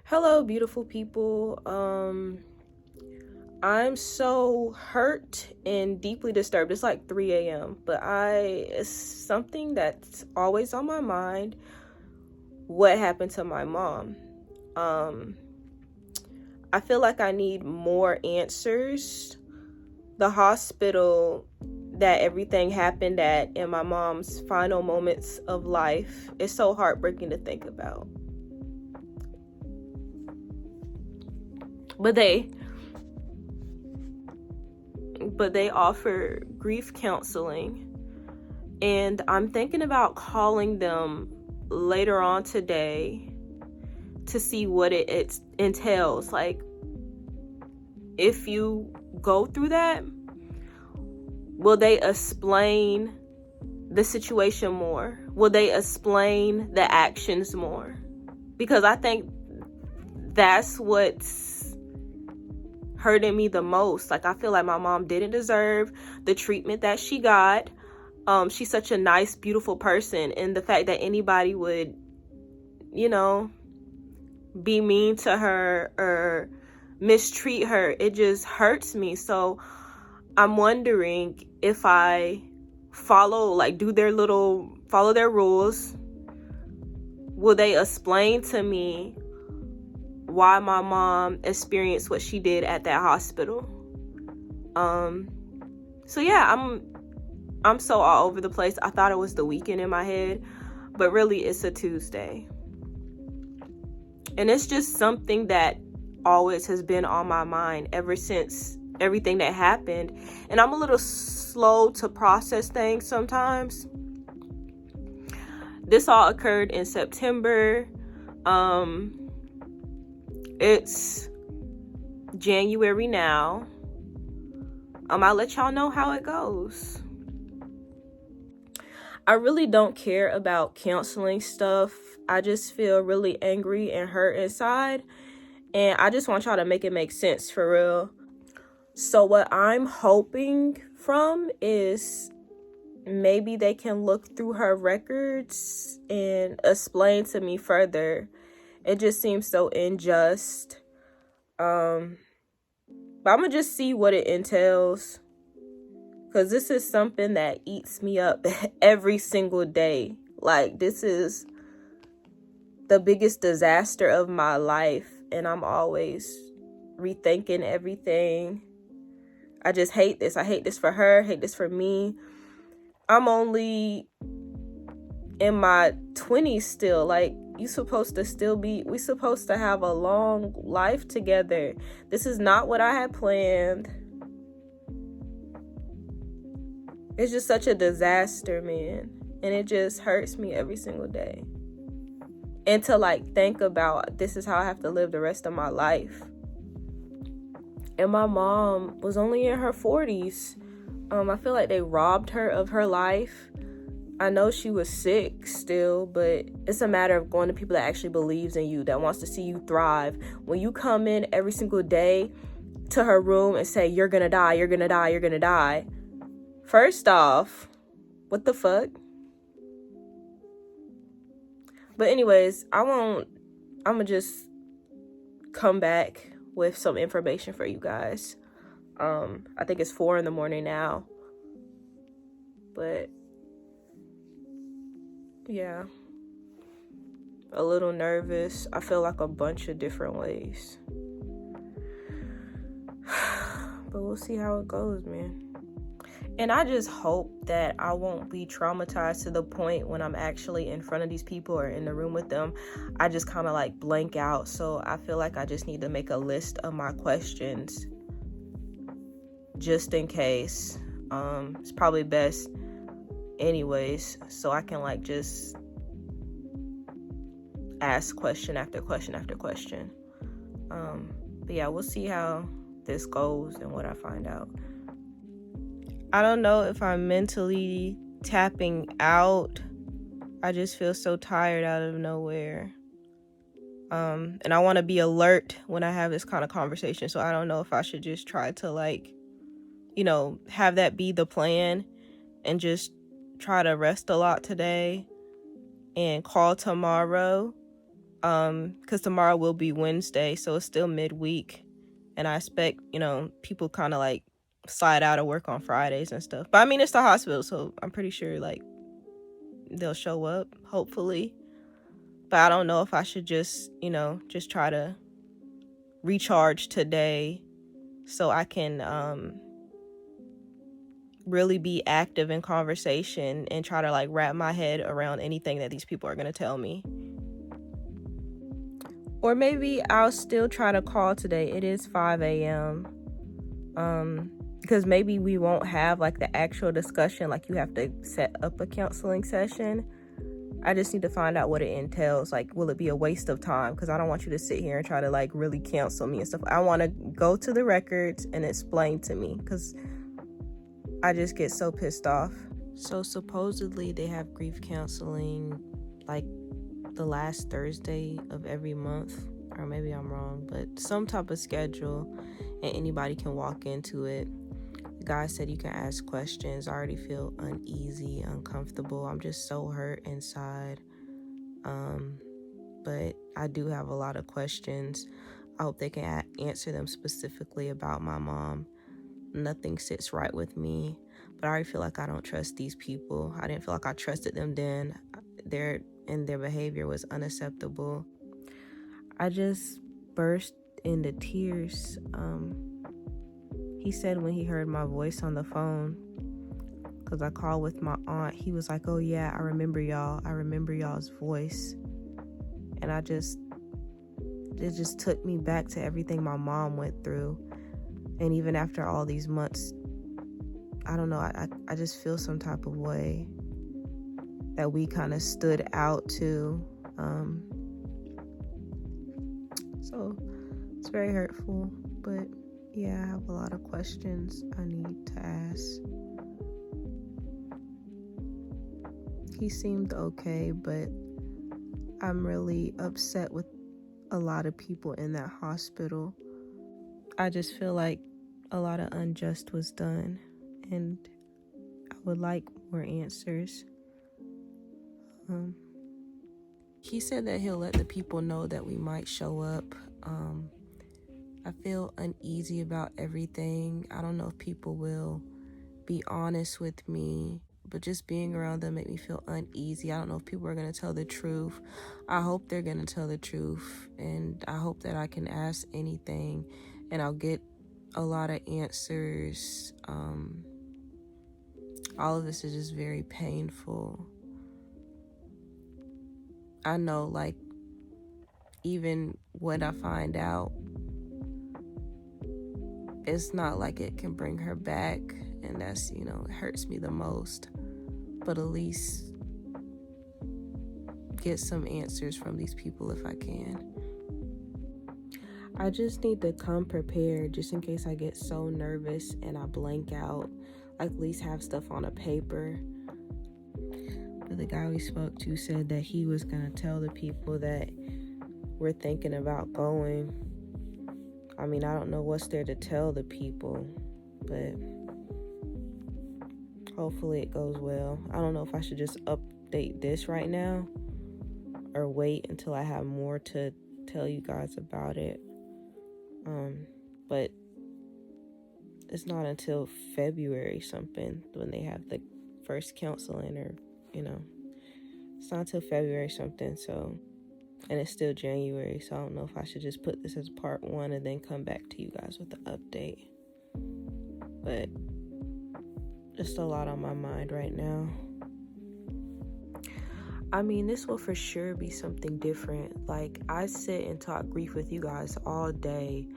Hello, beautiful people. I'm so hurt and deeply disturbed. It's like 3 a.m., but it's something that's always on my mind. What happened to my mom? I feel like I need more answers. The hospital that everything happened at in my mom's final moments of life is so heartbreaking to think about. But they offer grief counseling, and I'm thinking about calling them later on today to see what it entails. Like, if you go through that, will they explain the situation more? Will they explain the actions more? Because I think that's what's hurting me the most. Like, I feel like my mom didn't deserve the treatment that she got. She's such a nice, beautiful person, and the fact that anybody would, be mean to her or mistreat her, it just hurts me. So I'm wondering if I follow their rules, will they explain to me why my mom experienced what she did at that hospital? So yeah, I'm so all over the place. I thought it was the weekend in my head, but really it's a Tuesday. And it's just something that always has been on my mind ever since everything that happened. And I'm a little slow to process things sometimes. This all occurred in September. It's January now. I'll let y'all know how it goes. I really don't care about counseling stuff. I just feel really angry and hurt inside. And I just want y'all to make it make sense for real. So what I'm hoping from is maybe they can look through her records and explain to me further. It just seems so unjust. But I'm gonna just see what it entails, because this is something that eats me up every single day. Like, this is the biggest disaster of my life, and I'm always rethinking everything. I just hate this. I hate this for her, hate this for me. I'm only in my 20s still. Like, we supposed to have a long life together. This is not what I had planned. It's just such a disaster, man. And it just hurts me every single day. And to think about, this is how I have to live the rest of my life. And my mom was only in her 40s. I feel like they robbed her of her life. I know she was sick still, but it's a matter of going to people that actually believes in you, that wants to see you thrive. When you come in every single day to her room and say, you're gonna die, you're gonna die, you're gonna die. First off, what the fuck? But anyways, I'm gonna just come back with some information for you guys. I think it's 4 a.m. now. But yeah, a little nervous. I feel like a bunch of different ways. But we'll see how it goes, man. And I just hope that I won't be traumatized to the point when I'm actually in front of these people or in the room with them, I just kind of blank out. So I feel like I just need to make a list of my questions just in case. It's probably best anyways, so I can just ask question after question after question. But yeah, we'll see how this goes and what I find out. I don't know if I'm mentally tapping out. I just feel so tired out of nowhere. And I want to be alert when I have this kind of conversation. So I don't know if I should just try to have that be the plan and just try to rest a lot today and call tomorrow because tomorrow will be Wednesday, so it's still midweek, and I expect, people kind of like slide out of work on Fridays and stuff. But I mean, it's the hospital, so I'm pretty sure like they'll show up, hopefully. But I don't know if I should just try to recharge today so I can really be active in conversation and try to like wrap my head around anything that these people are going to tell me. Or maybe I'll still try to call today. It is 5 a.m. Because maybe we won't have like the actual discussion, like you have to set up a counseling session. I just need to find out what it entails. Like, will it be a waste of time? Because I don't want you to sit here and try to like really counsel me and stuff. I want to go to the records and explain to me, because I just get so pissed off. So supposedly they have grief counseling like the last Thursday of every month, or maybe I'm wrong, but some type of schedule, and anybody can walk into it. The guy said you can ask questions. I already feel uneasy, uncomfortable. I'm just so hurt inside. But I do have a lot of questions. I hope they can answer them specifically about my mom. Nothing sits right with me, but I already feel like I don't trust these people. I didn't feel like I trusted them then. Their behavior was unacceptable. I just burst into tears. He said when he heard my voice on the phone, because I called with my aunt, he was like, "Oh yeah, I remember y'all. I remember y'all's voice." And it just took me back to everything my mom went through. And even after all these months, I don't know, I just feel some type of way that we kind of stood out to. So it's very hurtful. But yeah, I have a lot of questions I need to ask. He seemed okay, but I'm really upset with a lot of people in that hospital. I just feel like a lot of unjust was done, and I would like more answers. He said that he'll let the people know that we might show up. I feel uneasy about everything. I don't know if people will be honest with me, but just being around them make me feel uneasy. I don't know if people are going to tell the truth. I hope they're going to tell the truth, and I hope that I can ask anything and I'll get a lot of answers. All of this is just very painful. I know, like, even when I find out, it's not like it can bring her back, and that's, it hurts me the most. But at least get some answers from these people if I can. I just need to come prepared just in case I get so nervous and I blank out. Like, at least have stuff on a paper. But the guy we spoke to said that he was going to tell the people that we're thinking about going. I mean, I don't know what's there to tell the people, but hopefully it goes well. I don't know if I should just update this right now or wait until I have more to tell you guys about it. But it's not until February something when they have the first counseling, or it's not until February something. So, and it's still January, so I don't know if I should just put this as part 1 and then come back to you guys with the update. But just a lot on my mind right now. I mean, this will for sure be something different. Like, I sit and talk grief with you guys all day,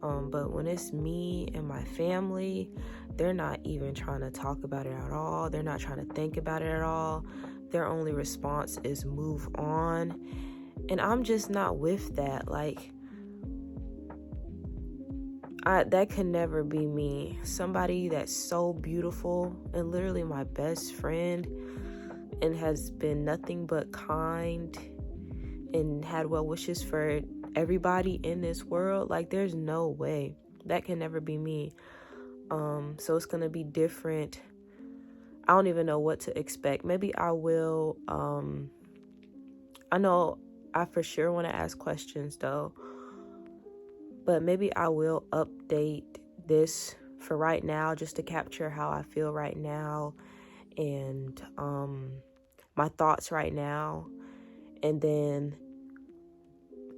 but when it's me and my family, they're not even trying to talk about it at all. They're not trying to think about it at all. Their only response is move on. And I'm just not with that. Like, that can never be me. Somebody that's so beautiful and literally my best friend and has been nothing but kind and had well wishes for everybody in this world. Like, there's no way. That can never be me. So it's gonna be different. I don't even know what to expect. Maybe I will. I know I for sure want to ask questions though. But maybe I will update this for right now, just to capture how I feel right now and my thoughts right now, and then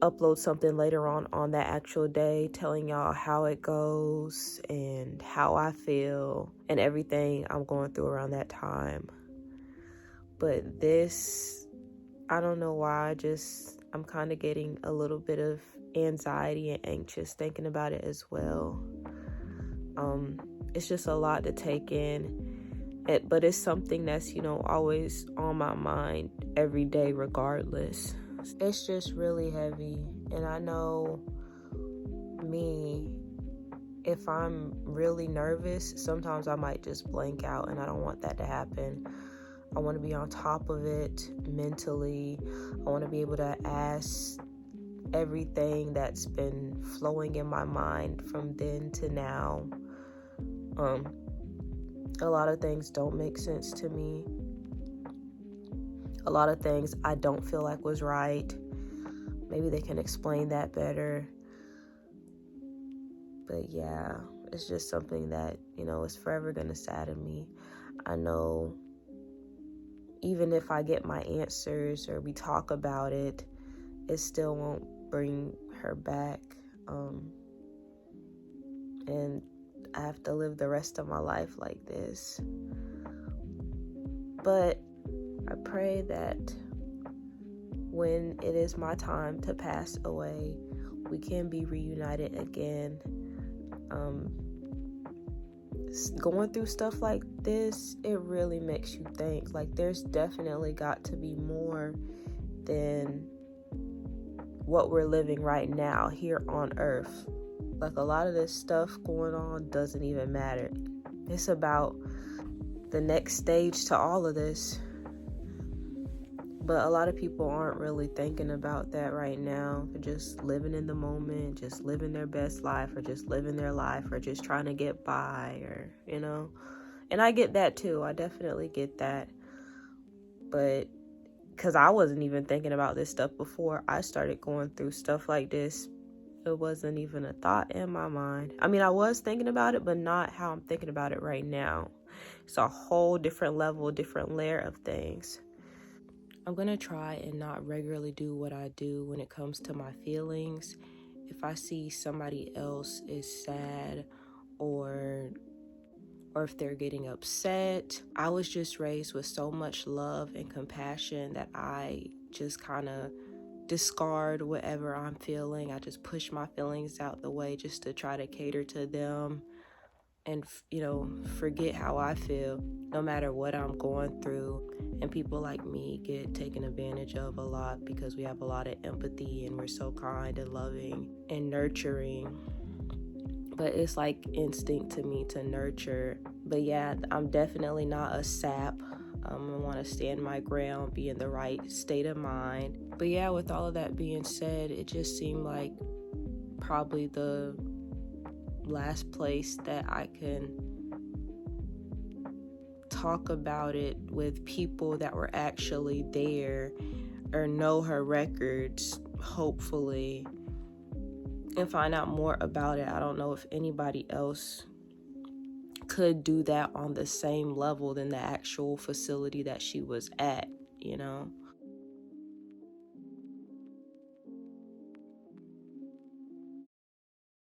upload something later on that actual day telling y'all how it goes and how I feel and everything I'm going through around that time. But this, I don't know why, I'm kind of getting a little bit of anxiety and anxious thinking about it as well. It's just a lot to take in, but it's something that's, always on my mind every day regardless. It's just really heavy, and I know me, if I'm really nervous, sometimes I might just blank out, and I don't want that to happen. I want to be on top of it mentally. I want to be able to ask everything that's been flowing in my mind from then to now. A lot of things don't make sense to me. A lot of things I don't feel like was right. Maybe they can explain that better. But yeah, it's just something that, is forever gonna sadden me. I know even if I get my answers or we talk about it, it still won't bring her back. And I have to live the rest of my life like this. But I pray that when it is my time to pass away, we can be reunited again. Going through stuff like this, it really makes you think. Like, there's definitely got to be more than what we're living right now here on Earth. Like, a lot of this stuff going on doesn't even matter. It's about the next stage to all of this. But a lot of people aren't really thinking about that right now. They're just living in the moment, just living their best life, or just living their life, or just trying to get by, or, And I get that too. I definitely get that. But because I wasn't even thinking about this stuff before I started going through stuff like this, it wasn't even a thought in my mind. I mean, I was thinking about it, but not how I'm thinking about it right now. It's a whole different level, different layer of things. I'm going to try and not regularly do what I do when it comes to my feelings. If I see somebody else is sad or if they're getting upset, I was just raised with so much love and compassion that I just kind of discard whatever I'm feeling. I just push my feelings out the way just to try to cater to them and, forget how I feel no matter what I'm going through. And people like me get taken advantage of a lot because we have a lot of empathy and we're so kind and loving and nurturing. But it's like instinct to me to nurture. But yeah, I'm definitely not a sap. I want to stand my ground, be in the right state of mind. But yeah, with all of that being said, it just seemed like probably the last place that I can talk about it with people that were actually there or know her records, hopefully, and find out more about it. I don't know if anybody else could do that on the same level than the actual facility that she was at,